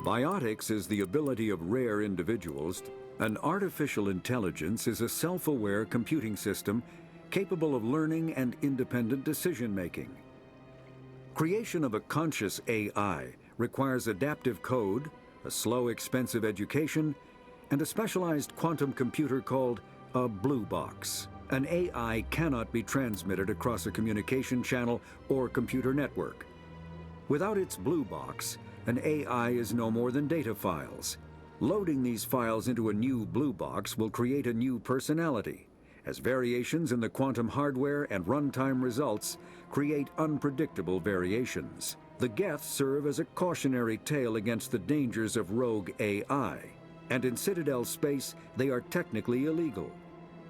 Biotics is the ability of rare individuals. An artificial intelligence is a self-aware computing system capable of learning and independent decision-making. Creation of a conscious AI requires adaptive code, a slow, expensive education, and a specialized quantum computer called a blue box. An AI cannot be transmitted across a communication channel or computer network. Without its blue box, an AI is no more than data files. Loading these files into a new blue box will create a new personality, as variations in the quantum hardware and runtime results create unpredictable variations. The geths serve as a cautionary tale against the dangers of rogue AI, and in Citadel space, they are technically illegal.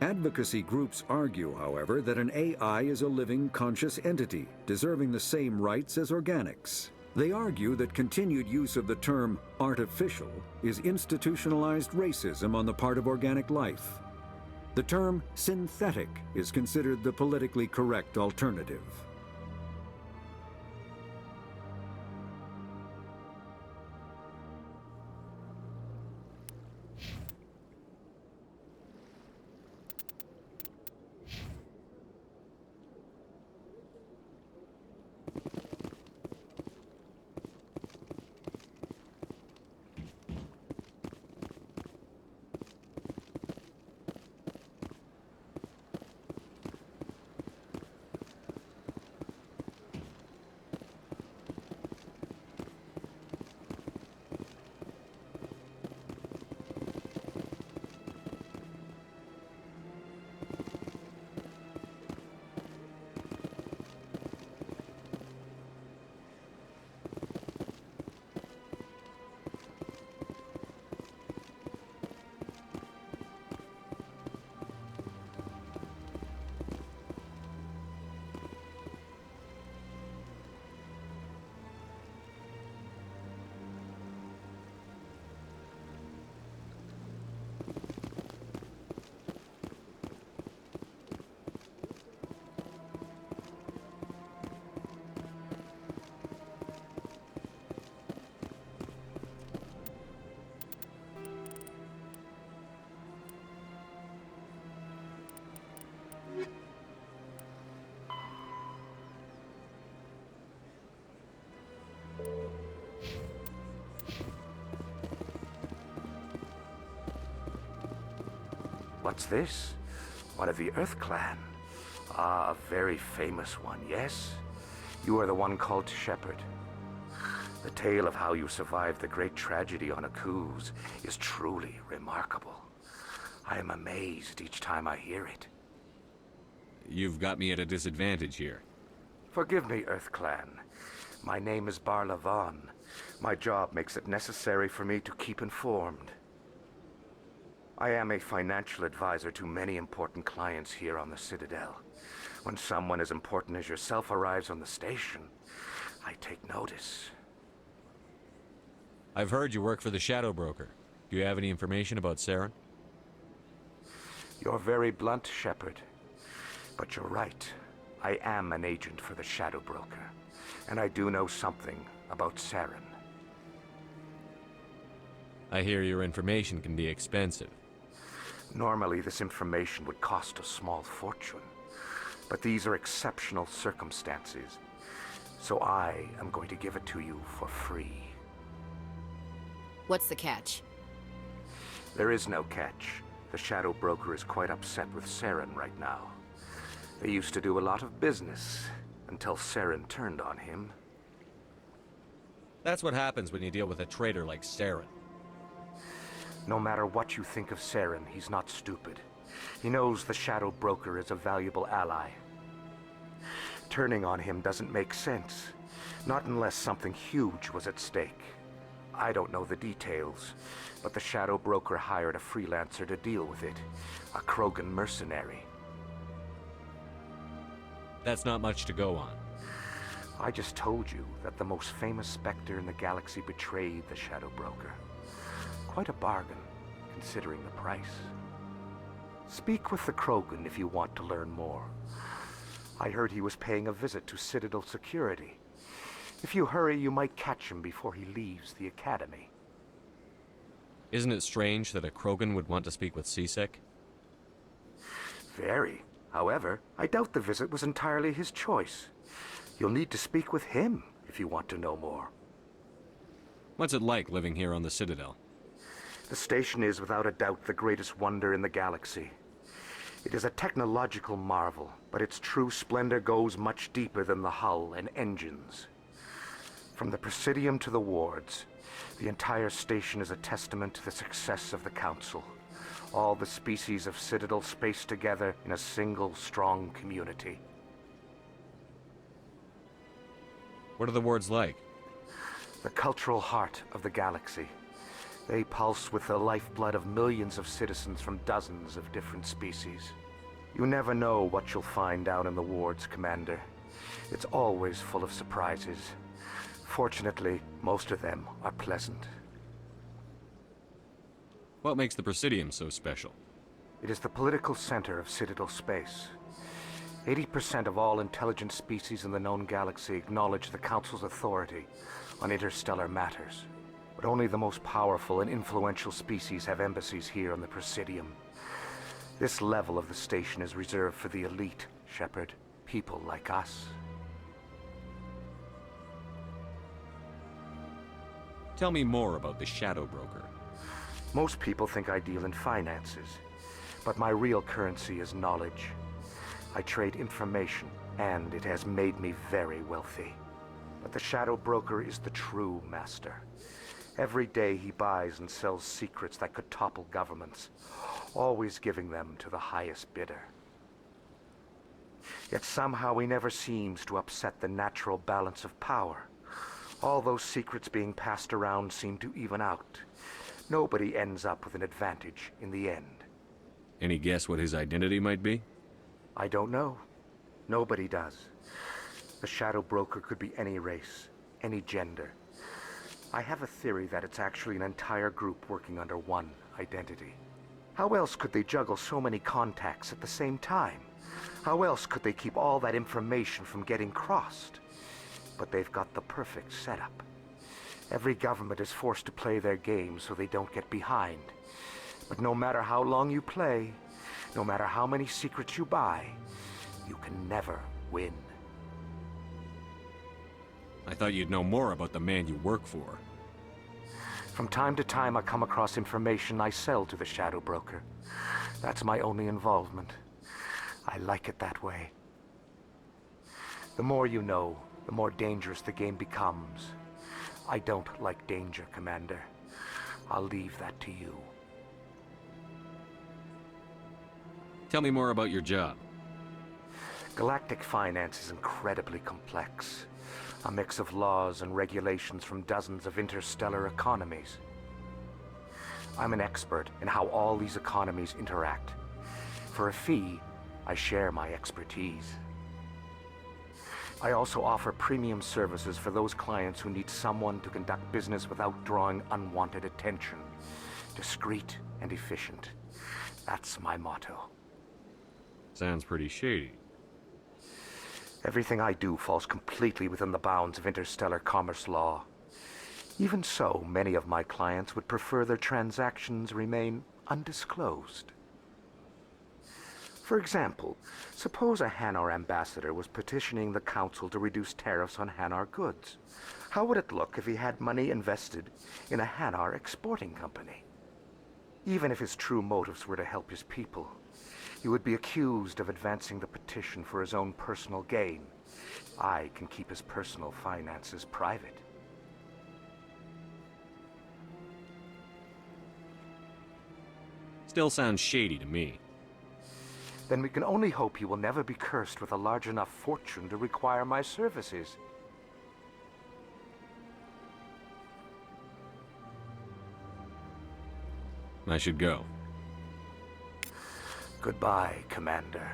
Advocacy groups argue, however, that an AI is a living, conscious entity, deserving the same rights as organics. They argue that continued use of the term artificial is institutionalized racism on the part of organic life. The term synthetic is considered the politically correct alternative. What's this? One of the Earth Clan. Ah, a very famous one, yes? You are the one called Shepherd. The tale of how you survived the great tragedy on Akuz is truly remarkable. I am amazed each time I hear it. You've got me at a disadvantage here. Forgive me, Earth Clan. My name is Barla Vaughn. My job makes it necessary for me to keep informed. I am a financial advisor to many important clients here on the Citadel. When someone as important as yourself arrives on the station, I take notice. I've heard you work for the Shadow Broker. Do you have any information about Saren? You're very blunt, Shepherd. But you're right. I am an agent for the Shadow Broker. And I do know something about Saren. I hear your information can be expensive. Normally, this information would cost a small fortune. But these are exceptional circumstances. So I am going to give it to you for free. What's the catch? There is no catch. The Shadow Broker is quite upset with Saren right now. They used to do a lot of business until Saren turned on him. That's what happens when you deal with a traitor like Saren. No matter what you think of Saren, he's not stupid. He knows the Shadow Broker is a valuable ally. Turning on him doesn't make sense. Not unless something huge was at stake. I don't know the details, but the Shadow Broker hired a freelancer to deal with it. A Krogan mercenary. That's not much to go on. I just told you that the most famous Spectre in the galaxy betrayed the Shadow Broker. Quite a bargain, considering the price. Speak with the Krogan if you want to learn more. I heard he was paying a visit to Citadel security. If you hurry, you might catch him before he leaves the Academy. Isn't it strange that a Krogan would want to speak with Sisek? Very. However, I doubt the visit was entirely his choice. You'll need to speak with him if you want to know more. What's it like living here on the Citadel? The station is without a doubt the greatest wonder in the galaxy. It is a technological marvel, but its true splendor goes much deeper than the hull and engines. From the Presidium to the wards, the entire station is a testament to the success of the Council. All the species of Citadel spaced together in a single strong community. What are the wards like? The cultural heart of the galaxy. They pulse with the lifeblood of millions of citizens from dozens of different species. You never know what you'll find down in the wards, Commander. It's always full of surprises. Fortunately, most of them are pleasant. What makes the Presidium so special? It is the political center of Citadel space. 80% of all intelligent species in the known galaxy acknowledge the Council's authority on interstellar matters. But only the most powerful and influential species have embassies here on the Presidium. This level of the station is reserved for the elite, Shepard. People like us. Tell me more about the Shadow Broker. Most people think I deal in finances, but my real currency is knowledge. I trade information, and it has made me very wealthy. But the Shadow Broker is the true master. Every day he buys and sells secrets that could topple governments, always giving them to the highest bidder. Yet somehow he never seems to upset the natural balance of power. All those secrets being passed around seem to even out. Nobody ends up with an advantage in the end. Any guess what his identity might be? I don't know. Nobody does. The Shadow Broker could be any race, any gender. I have a theory that it's actually an entire group working under one identity. How else could they juggle so many contacts at the same time? How else could they keep all that information from getting crossed? But they've got the perfect setup. Every government is forced to play their game so they don't get behind. But no matter how long you play, no matter how many secrets you buy, you can never win. I thought you'd know more about the man you work for. From time to time, I come across information I sell to the Shadow Broker. That's my only involvement. I like it that way. The more you know, the more dangerous the game becomes. I don't like danger, Commander. I'll leave that to you. Tell me more about your job. Galactic finance is incredibly complex. A mix of laws and regulations from dozens of interstellar economies. I'm an expert in how all these economies interact. For a fee, I share my expertise. I also offer premium services for those clients who need someone to conduct business without drawing unwanted attention. Discreet and efficient. That's my motto. Sounds pretty shady. Everything I do falls completely within the bounds of interstellar commerce law. Even so, many of my clients would prefer their transactions remain undisclosed. For example, suppose a Hanar ambassador was petitioning the Council to reduce tariffs on Hanar goods. How would it look if he had money invested in a Hanar exporting company? Even if his true motives were to help his people, he would be accused of advancing the petition for his own personal gain. I can keep his personal finances private. Still sounds shady to me. Then we can only hope he will never be cursed with a large enough fortune to require my services. I should go. Goodbye, Commander.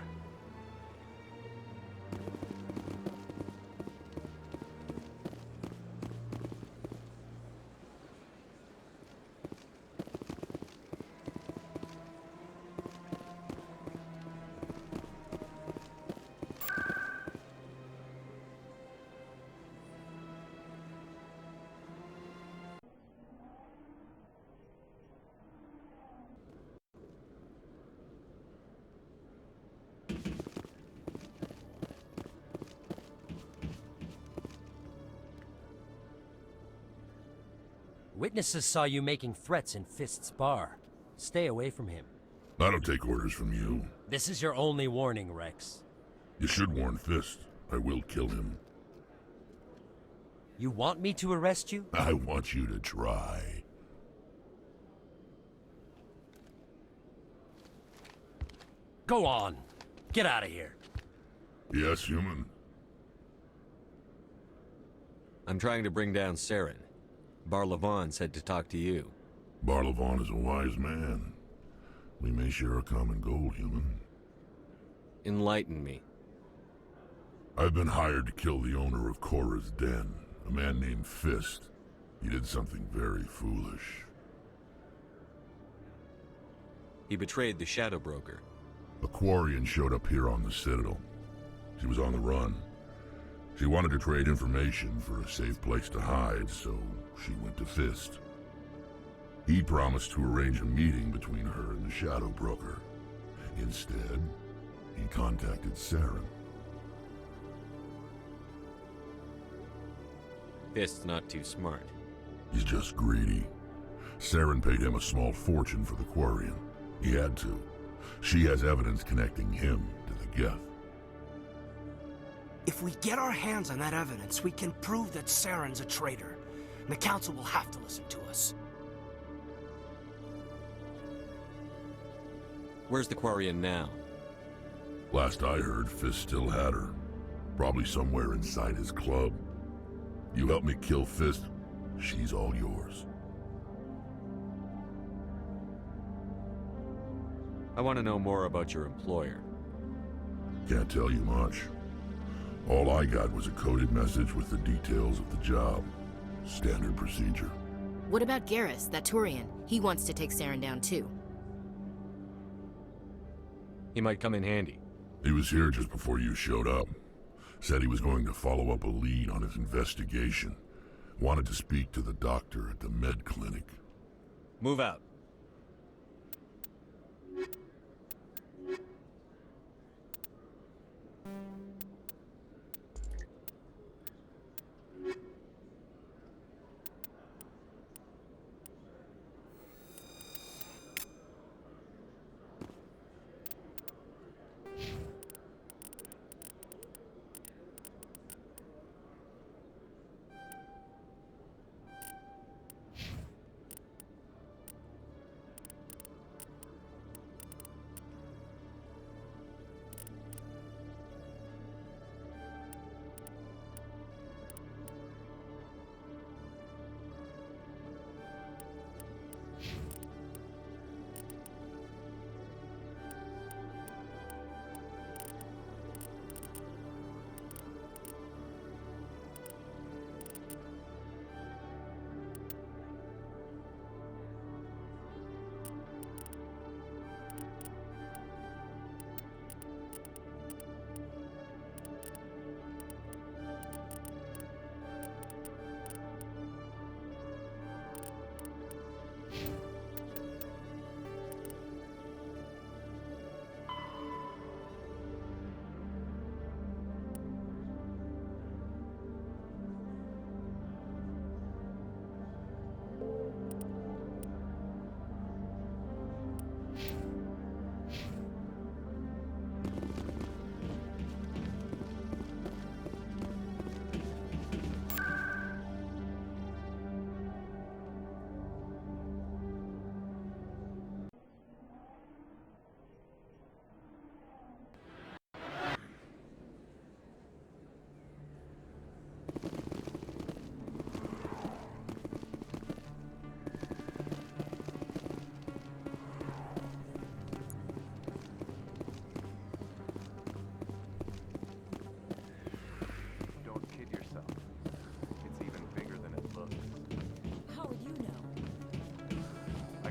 Witnesses saw you making threats in Fist's bar. Stay away from him. I don't take orders from you. This is your only warning, Rex. You should warn Fist. I will kill him. You want me to arrest you? I want you to try. Go on. Get out of here. Yes, human. I'm trying to bring down Saren. Barlavon said to talk to you. Barlavon is a wise man. We may share a common goal, human. Enlighten me. I've been hired to kill the owner of Cora's Den, a man named Fist. He did something very foolish. He betrayed the Shadow Broker. A Quarian showed up here on the Citadel. She was on the run. She wanted to trade information for a safe place to hide, so she went to Fist. He promised to arrange a meeting between her and the Shadow Broker. Instead, he contacted Saren. Fist's not too smart. He's just greedy. Saren paid him a small fortune for the Quarian. He had to. She has evidence connecting him to the Geth. If we get our hands on that evidence, we can prove that Saren's a traitor. And the Council will have to listen to us. Where's the Quarian now? Last I heard, Fist still had her. Probably somewhere inside his club. You help me kill Fist, she's all yours. I want to know more about your employer. Can't tell you much. All I got was a coded message with the details of the job. Standard procedure. What about Garrus, that Turian? He wants to take Saren down too. He might come in handy. He was here just before you showed up. Said he was going to follow up a lead on his investigation. Wanted to speak to the doctor at the med clinic. Move out.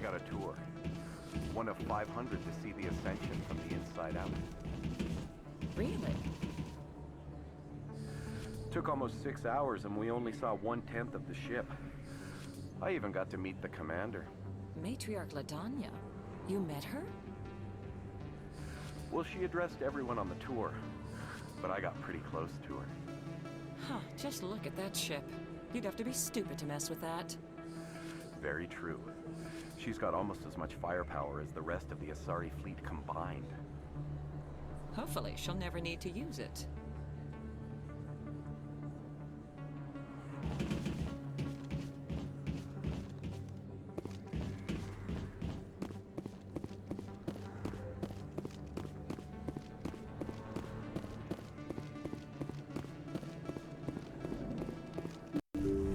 got a tour. One of 500 to see the Ascension from the inside out. Really? Took almost 6 hours and we only saw 1/10 of the ship. I even got to meet the commander. Matriarch Ladanya. You met her? Well, she addressed everyone on the tour, but I got pretty close to her. Huh, just look at that ship. You'd have to be stupid to mess with that. very true. She's got almost as much firepower as the rest of the Asari fleet combined. Hopefully, she'll never need to use it.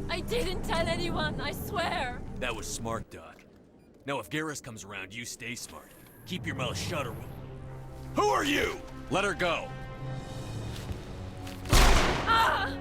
I didn't tell anyone, I swear! That was smart, Doc. Now if Garrus comes around, you stay smart. Keep your mouth shut or we'll... Who are you? Let her go! Ah!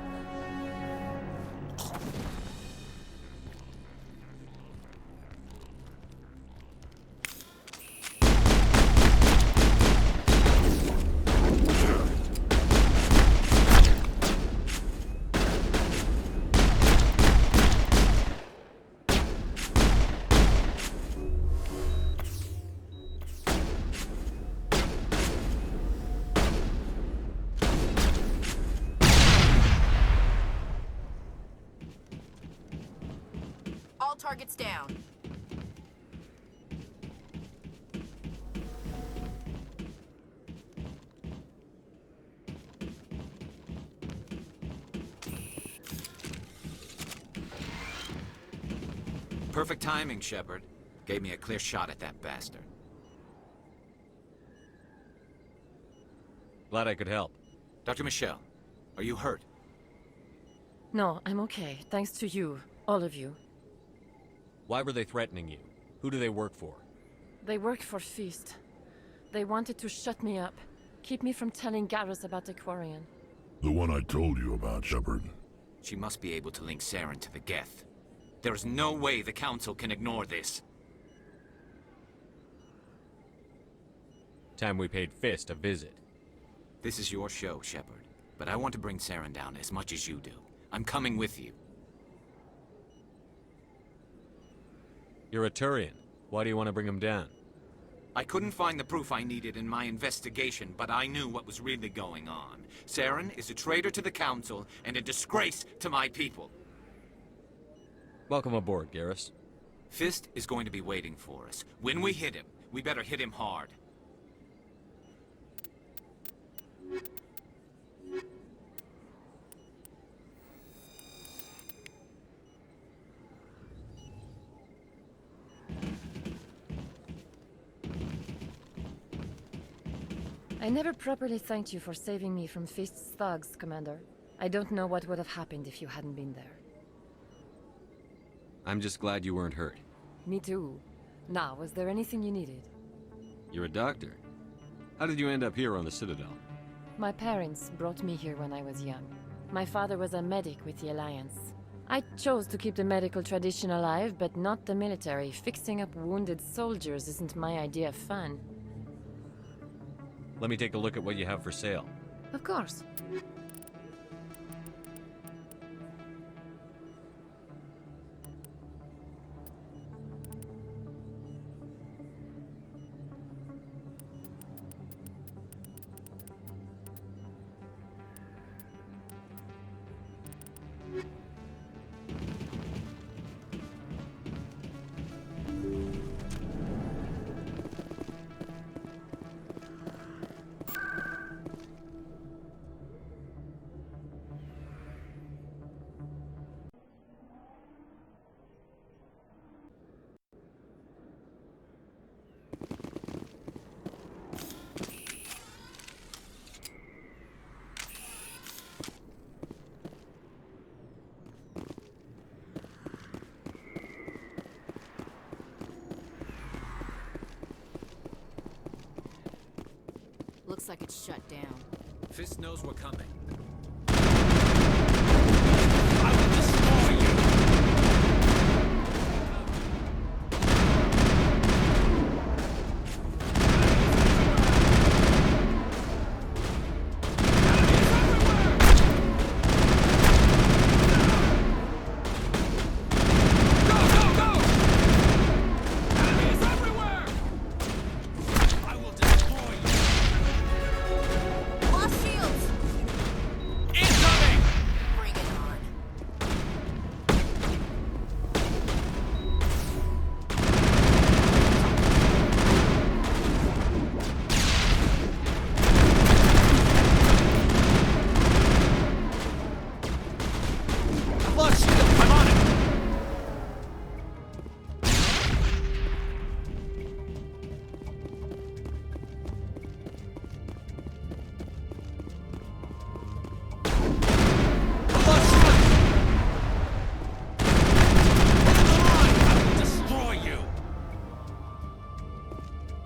All targets down. Perfect timing, Shepard. Gave me a clear shot at that bastard. Glad I could help. Dr. Michelle, are you hurt? No, I'm okay, thanks to you, all of you. Why were they threatening you? Who do they work for? They work for Feast. They wanted to shut me up, keep me from telling Garrus about the Quarian. The one I told you about, Shepard. She must be able to link Saren to the Geth. There is no way the Council can ignore this. Time we paid Fist a visit. This is your show, Shepard. But I want to bring Saren down as much as you do. I'm coming with you. You're a Turian. Why do you want to bring him down? I couldn't find the proof I needed in my investigation, but I knew what was really going on. Saren is a traitor to the Council and a disgrace to my people. Welcome aboard, Garrus. Fist is going to be waiting for us. When we hit him, we better hit him hard. I never properly thanked you for saving me from Fist's thugs, Commander. I don't know what would have happened if you hadn't been there. I'm just glad you weren't hurt. Me too. Now, was there anything you needed? You're a doctor. How did you end up here on the Citadel? My parents brought me here when I was young. My father was a medic with the Alliance. I chose to keep the medical tradition alive, but not the military. Fixing up wounded soldiers isn't my idea of fun. Let me take a look at what you have for sale. Of course. Looks like it's shut down. Fist knows we're coming. I will destroy you!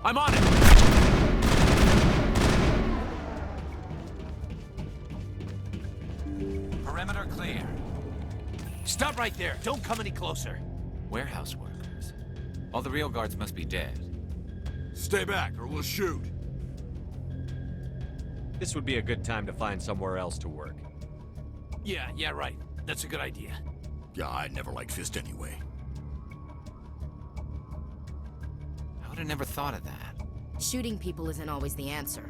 I'm on it! Perimeter clear. Stop right there. Don't come any closer. Warehouse workers. All the real guards must be dead. Stay back or we'll shoot. This would be a good time to find somewhere else to work. Yeah, right. That's a good idea. Yeah, I never liked Fist anyway. I would have never thought of that. Shooting people isn't always the answer.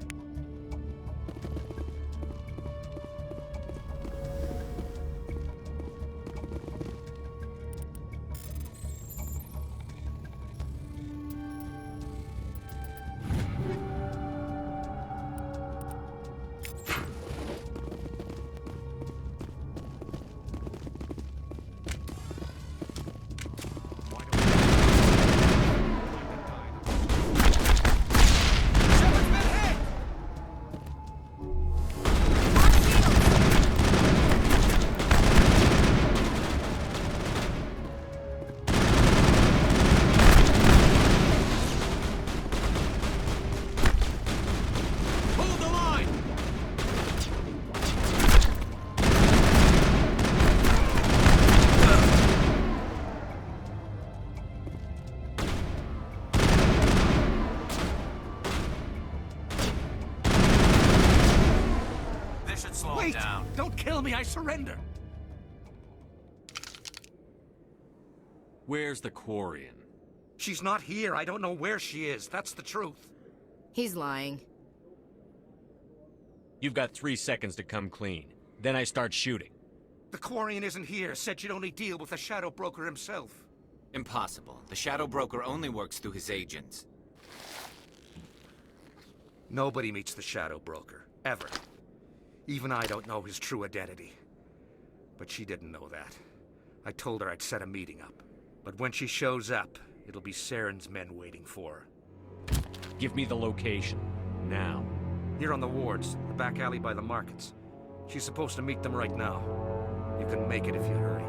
Wait! Don't kill me, I surrender! Where's the Quarian? She's not here. I don't know where she is. That's the truth. He's lying. You've got 3 seconds to come clean. Then I start shooting. The Quarian isn't here. Said you'd only deal with the Shadow Broker himself. Impossible. The Shadow Broker only works through his agents. Nobody meets the Shadow Broker. Ever. Even I don't know his true identity. But she didn't know that. I told her I'd set a meeting up. But when she shows up, it'll be Saren's men waiting for her. Give me the location. Now. Here on the wards, the back alley by the markets. She's supposed to meet them right now. You can make it if you hurry.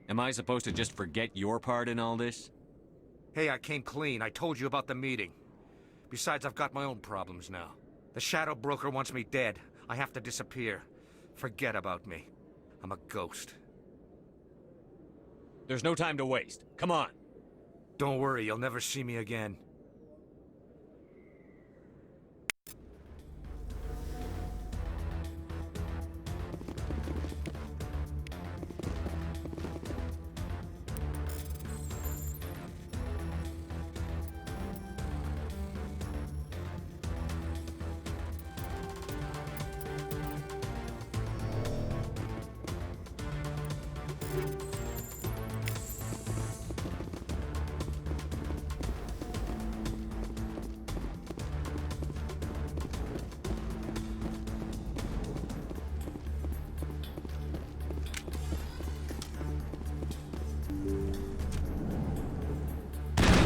Am I supposed to just forget your part in all this? Hey, I came clean. I told you about the meeting. Besides, I've got my own problems now. The Shadow Broker wants me dead. I have to disappear. Forget about me. I'm a ghost. There's no time to waste. Come on. Don't worry, you'll never see me again.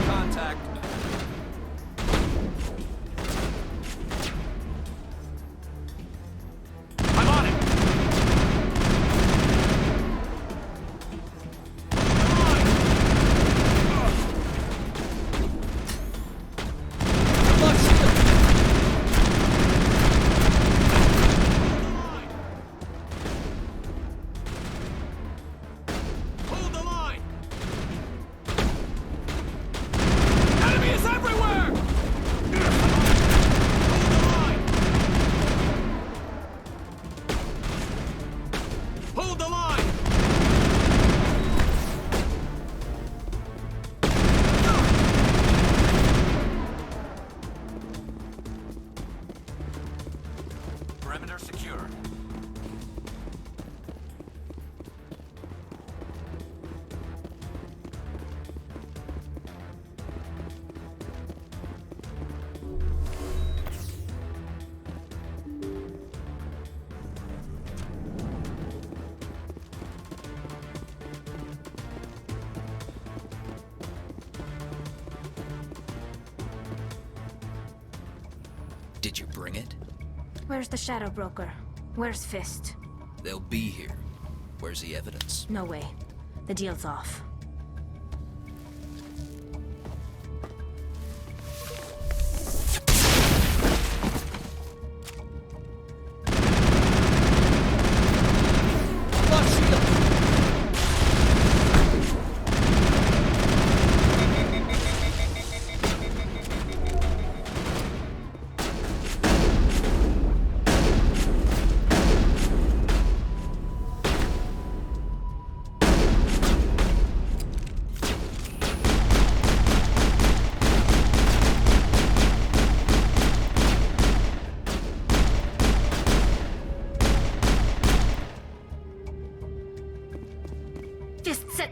Contact. I'm on it. Hold the line. Enemies everywhere! Hold the line! Perimeter secure. Did you bring it? Where's the Shadow Broker? Where's Fist? They'll be here. Where's the evidence? No way. The deal's off.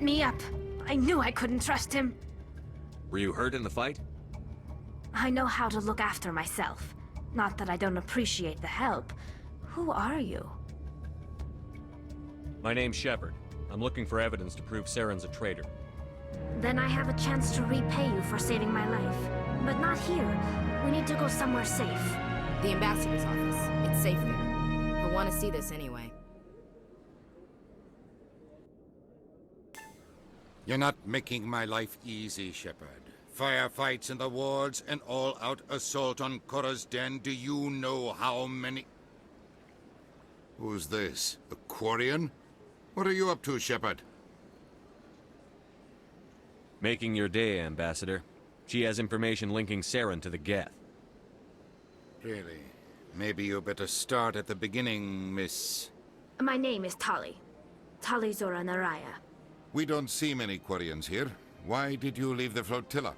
me up. I knew I couldn't trust him. Were you hurt in the fight? I know how to look after myself. Not that I don't appreciate the help. Who are you? My name's Shepard. I'm looking for evidence to prove Saren's a traitor. Then I have a chance to repay you for saving my life. But not here. We need to go somewhere safe. The ambassador's office. It's safe there. He'll want to see this anyway. You're not making my life easy, Shepard. Firefights in the wards, an all-out assault on Korra's den. Do you know how many... Who's this? A Quarian? What are you up to, Shepard? Making your day, Ambassador. She has information linking Saren to the Geth. Really? Maybe you better start at the beginning, Miss... My name is Tali. Tali Zora Naraya. We don't see many Quarians here. Why did you leave the flotilla?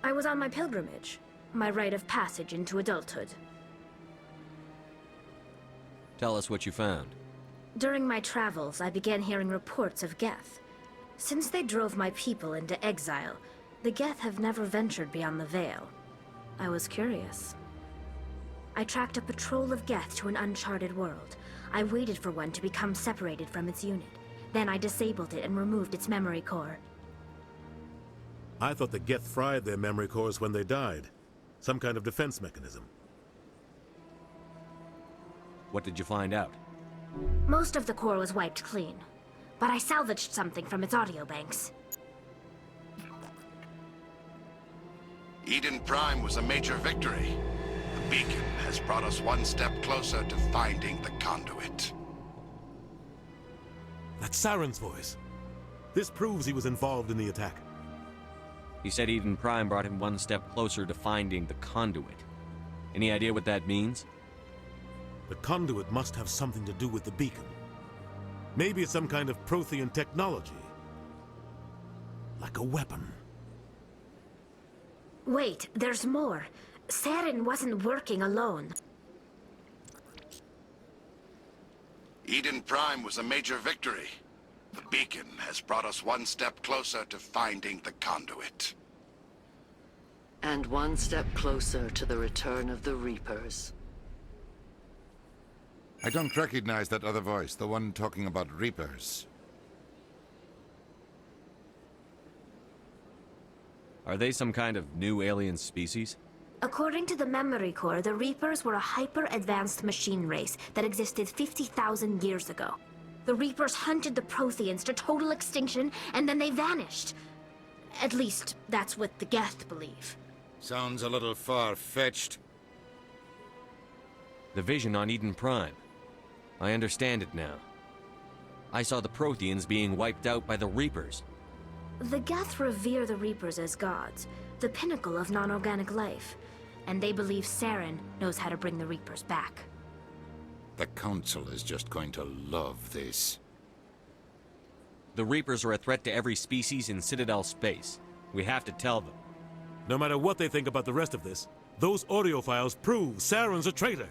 I was on my pilgrimage. My rite of passage into adulthood. Tell us what you found. During my travels, I began hearing reports of Geth. Since they drove my people into exile, the Geth have never ventured beyond the Veil. I was curious. I tracked a patrol of Geth to an uncharted world. I waited for one to become separated from its unit. Then I disabled it and removed its memory core. I thought the Geth fried their memory cores when they died. Some kind of defense mechanism. What did you find out? Most of the core was wiped clean, but I salvaged something from its audio banks. Eden Prime was a major victory. The beacon has brought us one step closer to finding the conduit. That's Saren's voice. This proves he was involved in the attack. He said Eden Prime brought him one step closer to finding the conduit. Any idea what that means? The conduit must have something to do with the beacon. Maybe it's some kind of Prothean technology. Like a weapon. Wait, there's more. Saren wasn't working alone. Eden Prime was a major victory. The beacon has brought us one step closer to finding the conduit. And one step closer to the return of the Reapers. I don't recognize that other voice, the one talking about Reapers. Are they some kind of new alien species? According to the memory core, the Reapers were a hyper-advanced machine race that existed 50,000 years ago. The Reapers hunted the Protheans to total extinction, and then they vanished. At least, that's what the Geth believe. Sounds a little far-fetched. The vision on Eden Prime. I understand it now. I saw the Protheans being wiped out by the Reapers. The Geth revere the Reapers as gods, the pinnacle of non-organic life. And they believe Saren knows how to bring the Reapers back. The Council is just going to love this. The Reapers are a threat to every species in Citadel space. We have to tell them. No matter what they think about the rest of this, those audio files prove Saren's a traitor.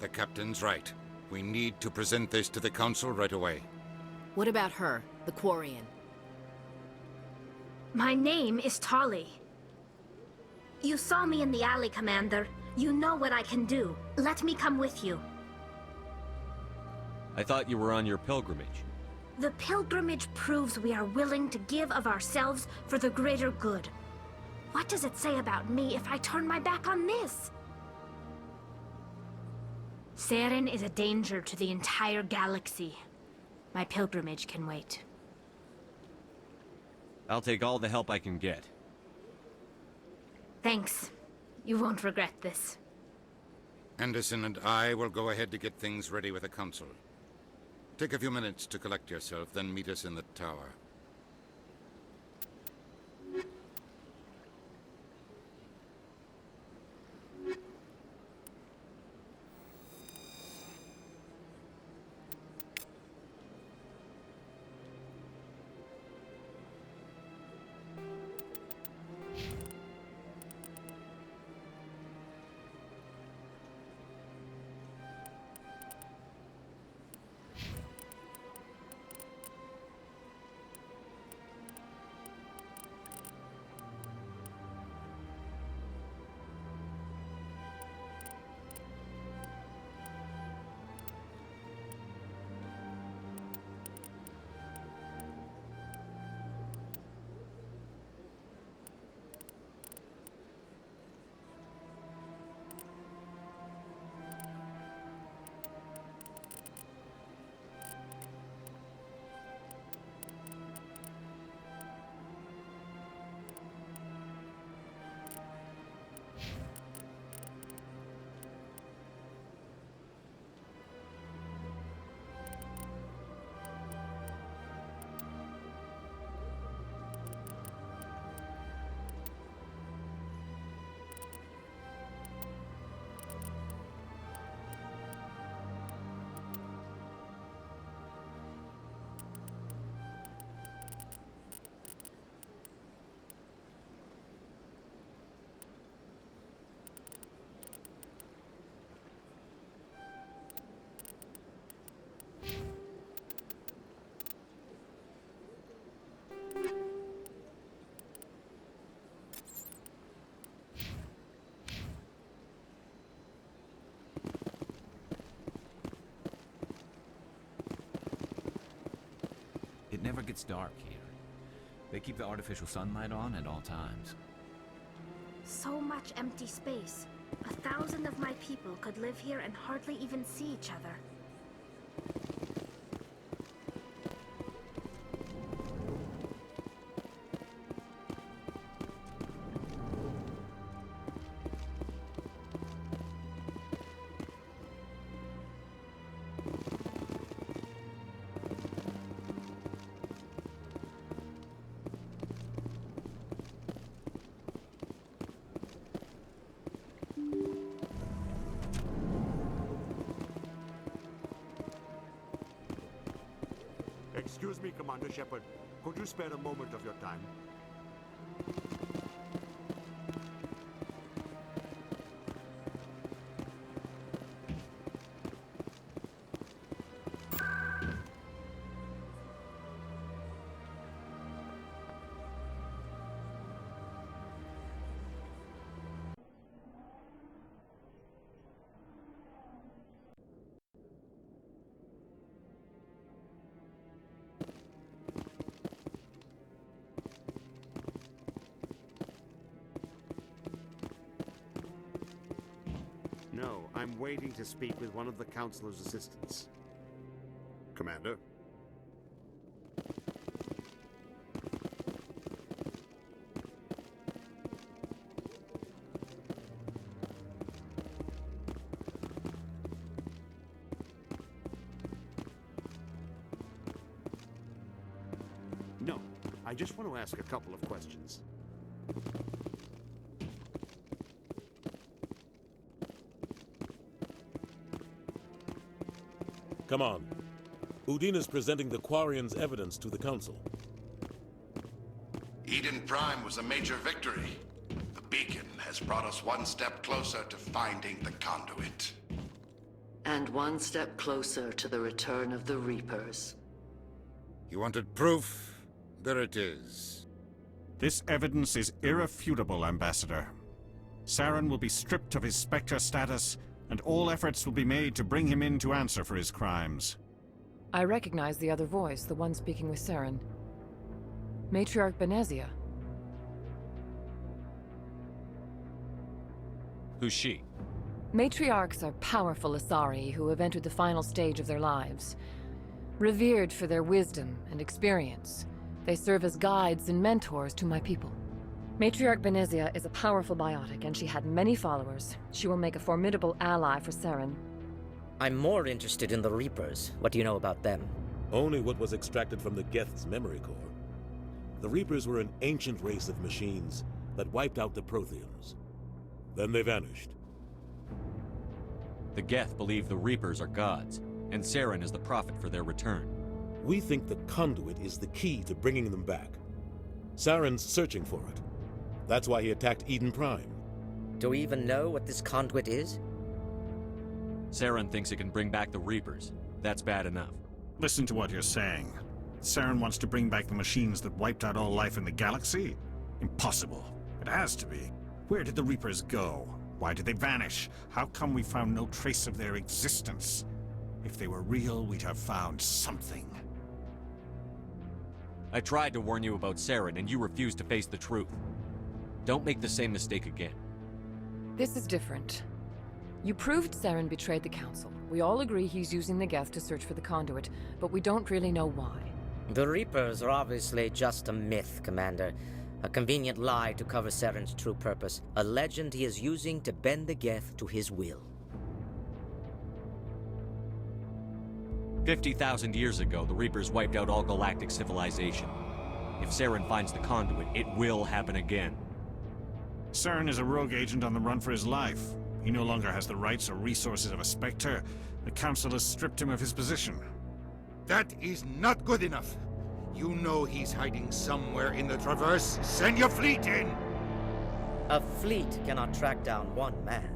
The Captain's right. We need to present this to the Council right away. What about her, the Quarian? My name is Tali. You saw me in the alley, Commander. You know what I can do. Let me come with you. I thought you were on your pilgrimage. The pilgrimage proves we are willing to give of ourselves for the greater good. What does it say about me if I turn my back on this? Saren is a danger to the entire galaxy. My pilgrimage can wait. I'll take all the help I can get. Thanks. You won't regret this. Anderson and I will go ahead to get things ready with the Council. Take a few minutes to collect yourself, then meet us in the tower. It's dark here. They keep the artificial sunlight on at all times. So much empty space. 1,000 of my people could live here and hardly even see each other. Excuse me, Commander Shepard. Could you spare a moment of your time? No, I'm waiting to speak with one of the Councilor's assistants. Commander? No, I just want to ask a couple of questions. Come on. Udina's presenting the Quarians' evidence to the Council. Eden Prime was a major victory. The beacon has brought us one step closer to finding the conduit. And one step closer to the return of the Reapers. You wanted proof? There it is. This evidence is irrefutable, Ambassador. Saren will be stripped of his Spectre status, and all efforts will be made to bring him in to answer for his crimes. I recognize the other voice, the one speaking with Saren. Matriarch Benezia. Who's she? Matriarchs are powerful Asari who have entered the final stage of their lives. Revered for their wisdom and experience, they serve as guides and mentors to my people. Matriarch Benezia is a powerful biotic, and she had many followers. She will make a formidable ally for Saren. I'm more interested in the Reapers. What do you know about them? Only what was extracted from the Geth's memory core. The Reapers were an ancient race of machines that wiped out the Protheans. Then they vanished. The Geth believe the Reapers are gods, and Saren is the prophet for their return. We think the conduit is the key to bringing them back. Saren's searching for it. That's why he attacked Eden Prime. Do we even know what this conduit is? Saren thinks it can bring back the Reapers. That's bad enough. Listen to what you're saying. Saren wants to bring back the machines that wiped out all life in the galaxy? Impossible. It has to be. Where did the Reapers go? Why did they vanish? How come we found no trace of their existence? If they were real, we'd have found something. I tried to warn you about Saren, and you refused to face the truth. Don't make the same mistake again. This is different. You proved Saren betrayed the Council. We all agree he's using the Geth to search for the conduit, but we don't really know why. The Reapers are obviously just a myth, Commander. A convenient lie to cover Saren's true purpose. A legend he is using to bend the Geth to his will. 50,000 years ago, the Reapers wiped out all galactic civilization. If Saren finds the conduit, it will happen again. Saren is a rogue agent on the run for his life. He no longer has the rights or resources of a Spectre. The Council has stripped him of his position. That is not good enough. You know he's hiding somewhere in the Traverse. Send your fleet in! A fleet cannot track down one man.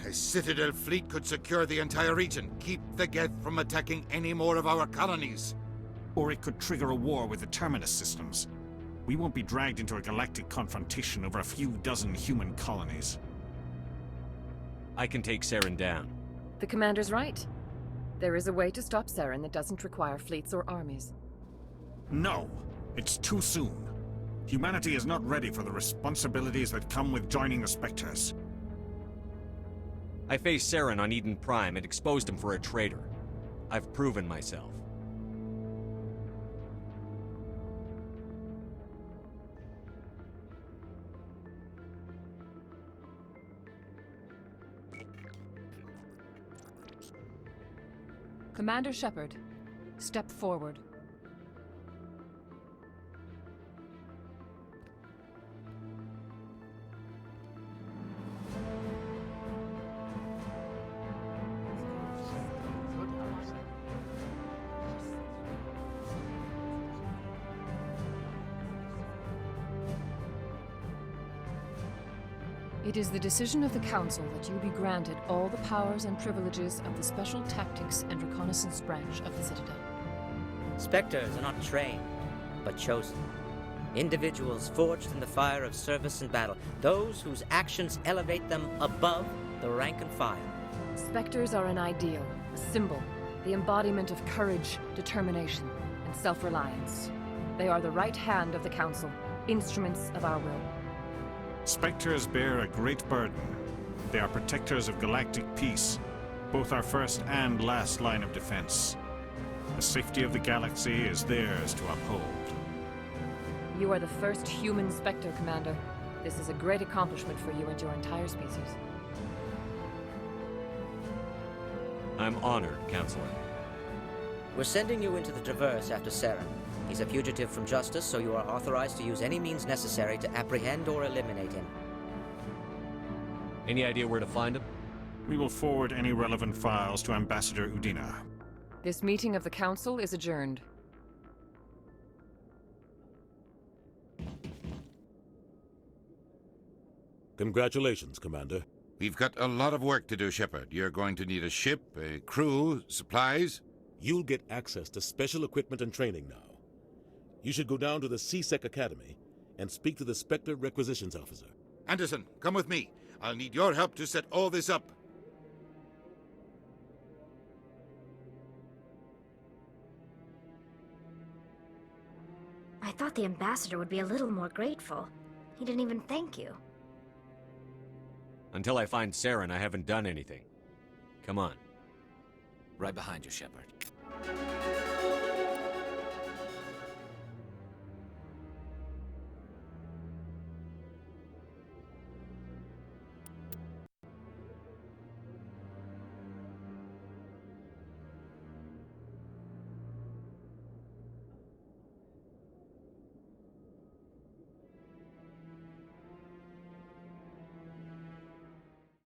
A Citadel fleet could secure the entire region, keep the Geth from attacking any more of our colonies. Or it could trigger a war with the Terminus systems. We won't be dragged into a galactic confrontation over a few dozen human colonies. I can take Saren down. The Commander's right. There is a way to stop Saren that doesn't require fleets or armies. No, it's too soon. Humanity is not ready for the responsibilities that come with joining the Spectres. I faced Saren on Eden Prime and exposed him for a traitor. I've proven myself. Commander Shepard, step forward. It is the decision of the Council that you be granted all the powers and privileges of the Special Tactics and Reconnaissance Branch of the Citadel. Spectres are not trained, but chosen. Individuals forged in the fire of service and battle, those whose actions elevate them above the rank and file. Spectres are an ideal, a symbol, the embodiment of courage, determination, and self-reliance. They are the right hand of the Council, instruments of our will. Spectres bear a great burden. They are protectors of galactic peace, both our first and last line of defense. The safety of the galaxy is theirs to uphold. You are the first human Spectre, Commander. This is a great accomplishment for you and your entire species. I'm honored, Counselor. We're sending you into the Traverse after Saren. He's a fugitive from justice, so you are authorized to use any means necessary to apprehend or eliminate him. Any idea where to find him? We will forward any relevant files to Ambassador Udina. This meeting of the Council is adjourned. Congratulations, Commander. We've got a lot of work to do, Shepard. You're going to need a ship, a crew, supplies. You'll get access to special equipment and training now. You should go down to the C-Sec Academy and speak to the Spectre Requisitions Officer. Anderson, come with me. I'll need your help to set all this up. I thought the ambassador would be a little more grateful. He didn't even thank you. Until I find Saren, I haven't done anything. Come on. Right behind you, Shepard.